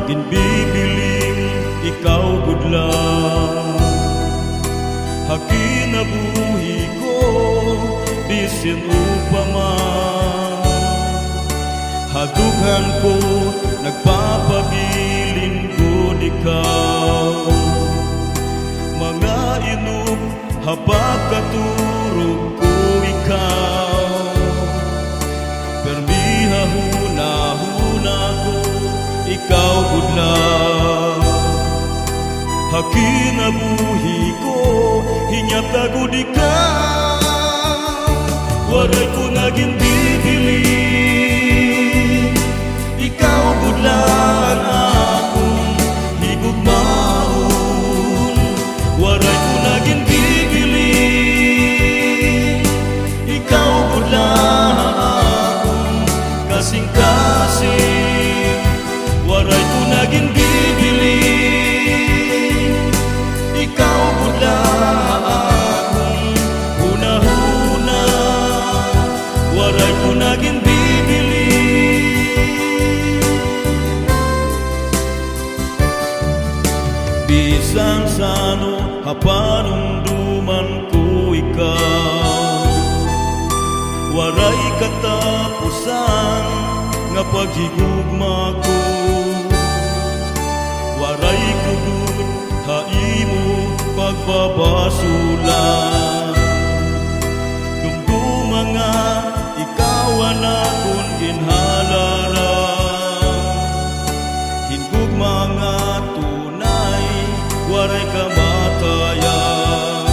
ginbibiling ikaw gudlang. Hakinabuhi ko bisin upaman, hadughan ko nagpapabilin gud ikaw. Mga inuk habag katurog ko ikaw, permiha huna-huna ko ikaw gudlang. Hakinabuhi ko hinyata gud ikaw, waray ko naging bibiling ikaw gudlang akong higugmaon. Waray ko naging bibiling ikaw gudlang akong kasing-kasing. Waray ko naging bibiling ikaw gudlang akong huna-huna. Waray ko naging bibiling bisan sano hapanumduman ko ikaw. Waray katapusan nga paghigugma ko, waray kugud haimo pagbabasulan. Dumduma nga ikaw anakon ginhalaran, hingugma nga tunay waray kamatayan.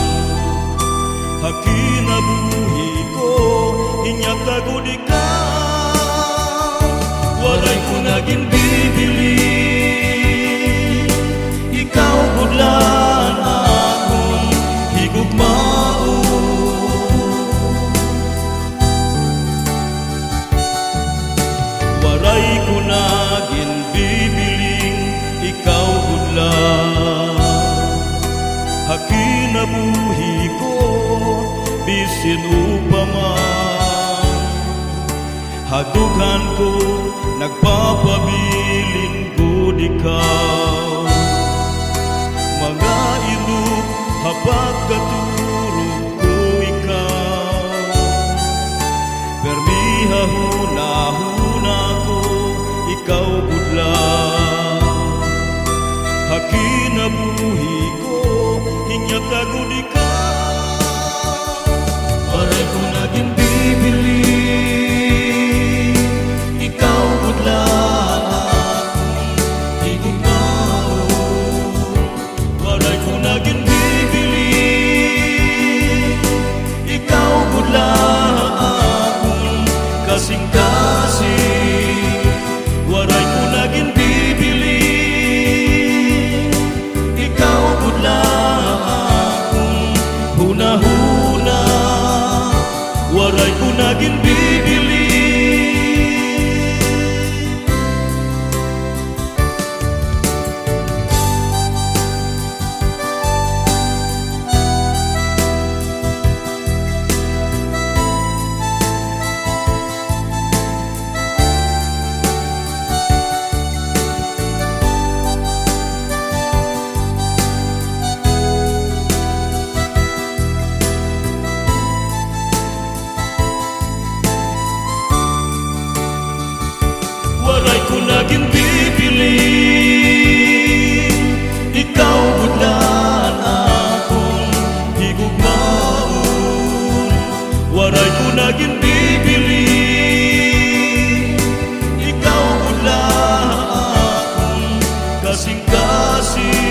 Hakinabuhi ko hinyata gud ikaw, waray ko naging bibiling ikaw gudlang akong higugmaon. Waray ko naging bibiling ikaw gudlang. Hakinabuhi ko bisin upaman, hadughan ko nagpapabilin gud ikaw. Mga inuk habag katurog ko ikaw, permiha huna-huna ko ikaw gudlang. Hakinabuhi ko hinyata gud ikaw, waray ko naging bibiling ikaw gudlang akong higugmaon. Waray ko naging bibiling ikaw gudlang akong kasing-kasing. Waray ko naging bibiling ikaw gudlang akong huna-huna. Waray ko naging bibiling naging bibiling ikaw gudlang akong higugmaon. Waray ko naging bibiling ikaw gudlang akong kasing-kasing.